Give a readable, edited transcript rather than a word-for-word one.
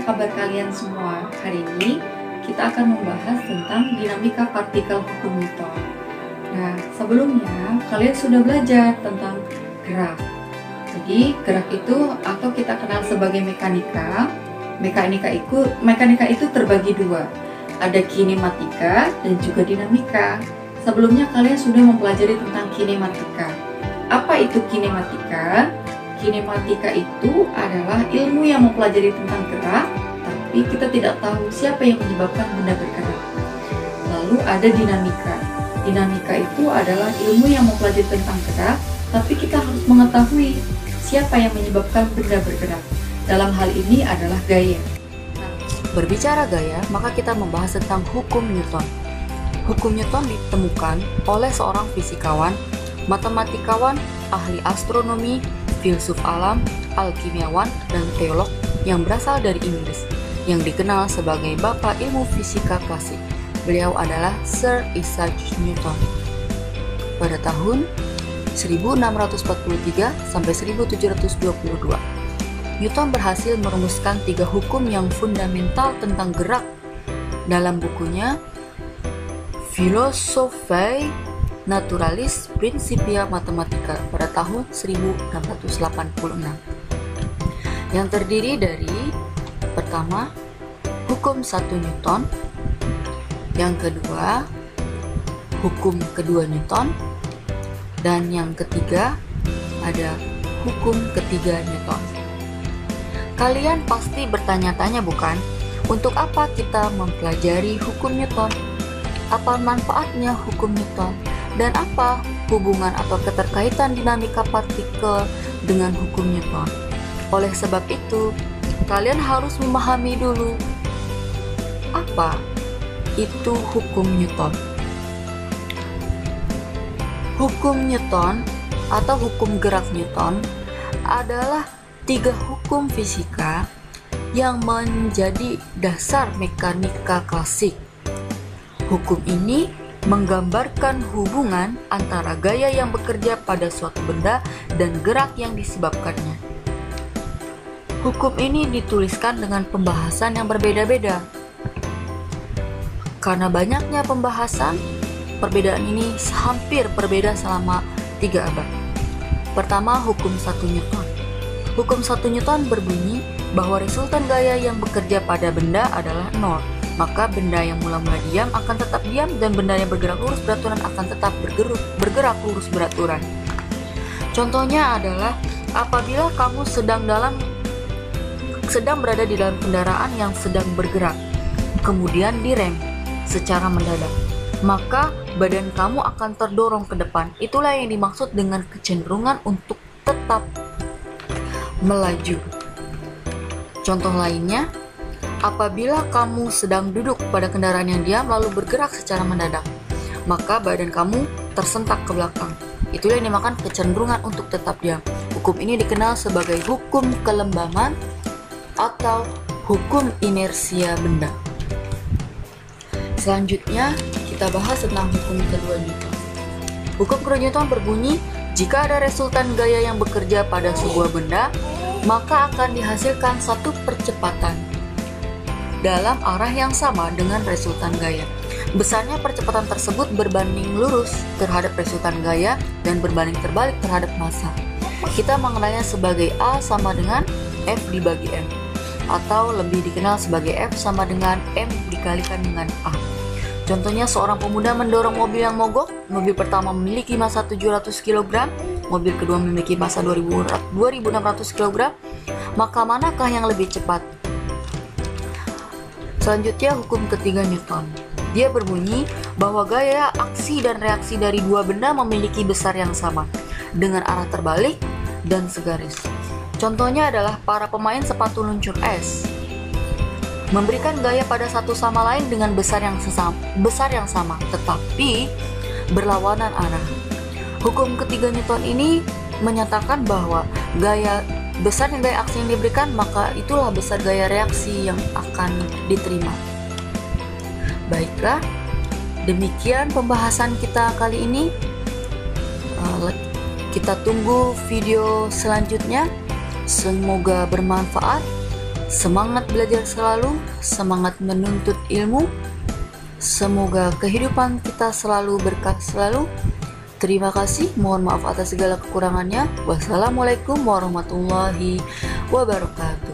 kabar kalian semua? Hari ini kita akan membahas tentang dinamika partikel hukum Newton. Nah, sebelumnya kalian sudah belajar tentang gerak. Jadi, gerak itu atau kita kenal sebagai mekanika. Mekanika itu terbagi dua. Ada kinematika dan juga dinamika. Sebelumnya kalian sudah mempelajari tentang kinematika. Apa itu kinematika? Kinematika itu adalah ilmu yang mempelajari tentang gerak, tapi kita tidak tahu siapa yang menyebabkan benda bergerak. Lalu ada dinamika. Dinamika itu adalah ilmu yang mempelajari tentang gerak, tapi kita harus mengetahui siapa yang menyebabkan benda bergerak. Dalam hal ini adalah gaya. Berbicara gaya, maka kita membahas tentang hukum Newton. Hukum Newton ditemukan oleh seorang fisikawan, matematikawan, ahli astronomi, filsuf alam, alkimiawan, dan teolog yang berasal dari Inggris, yang dikenal sebagai Bapak Ilmu Fisika Klasik. Beliau adalah Sir Isaac Newton. Pada tahun 1643 sampai 1722, Newton berhasil merumuskan 3 hukum yang fundamental tentang gerak dalam bukunya Philosophiae Naturalis Principia Mathematica pada tahun 1686, yang terdiri dari pertama, hukum 1 Newton, yang kedua, hukum kedua Newton, dan yang ketiga ada hukum ketiga Newton. Kalian pasti bertanya-tanya, bukan? Untuk apa kita mempelajari hukum Newton? Apa manfaatnya hukum Newton? Dan apa hubungan atau keterkaitan dinamika partikel dengan hukum Newton? Oleh sebab itu, kalian harus memahami dulu apa itu hukum Newton. Hukum Newton atau hukum gerak Newton adalah 3 hukum fisika yang menjadi dasar mekanika klasik. Hukum ini menggambarkan hubungan antara gaya yang bekerja pada suatu benda dan gerak yang disebabkannya. Hukum ini dituliskan dengan pembahasan yang berbeda-beda. Karena banyaknya pembahasan, perbedaan ini hampir berbeda selama 3 abad. Pertama, hukum 1 Newton. Hukum 1 Newton berbunyi bahwa resultan gaya yang bekerja pada benda adalah 0. Maka benda yang mula-mula diam akan tetap diam, dan benda yang bergerak lurus beraturan akan tetap bergerak lurus beraturan. Contohnya adalah apabila kamu sedang berada di dalam kendaraan yang sedang bergerak, kemudian direm secara mendadak, maka badan kamu akan terdorong ke depan. Itulah yang dimaksud dengan kecenderungan untuk tetap melaju. Contoh lainnya, apabila kamu sedang duduk pada kendaraan yang diam lalu bergerak secara mendadak, maka badan kamu tersentak ke belakang. Itulah yang dinamakan kecenderungan untuk tetap diam. Hukum ini dikenal sebagai hukum kelembaman atau hukum inersia benda. Selanjutnya, kita bahas tentang hukum kedua Newton. Hukum kedua Newton berbunyi, jika ada resultan gaya yang bekerja pada sebuah benda, maka akan dihasilkan satu percepatan dalam arah yang sama dengan resultan gaya. Besarnya percepatan tersebut berbanding lurus terhadap resultan gaya dan berbanding terbalik terhadap massa. Kita mengenalnya sebagai A sama dengan F dibagi M, atau lebih dikenal sebagai F sama dengan M dikalikan dengan A. Contohnya, seorang pemuda mendorong mobil yang mogok. Mobil pertama memiliki massa 700 kg, mobil kedua memiliki massa 2600 kg. Maka manakah yang lebih cepat? Selanjutnya, hukum ketiga Newton. Dia berbunyi bahwa gaya aksi dan reaksi dari 2 benda memiliki besar yang sama, dengan arah terbalik dan segaris. Contohnya adalah para pemain sepatu luncur es memberikan gaya pada satu sama lain dengan besar yang sama, tetapi berlawanan arah. Hukum ketiga Newton ini menyatakan bahwa gaya besar yang gaya aksi yang diberikan, maka itulah besar gaya reaksi yang akan diterima. Baiklah, demikian pembahasan kita kali ini. Kita tunggu video selanjutnya. Semoga bermanfaat. Semangat belajar selalu, semangat menuntut ilmu. Semoga kehidupan kita selalu berkah selalu. Terima kasih, mohon maaf atas segala kekurangannya. Wassalamualaikum warahmatullahi wabarakatuh.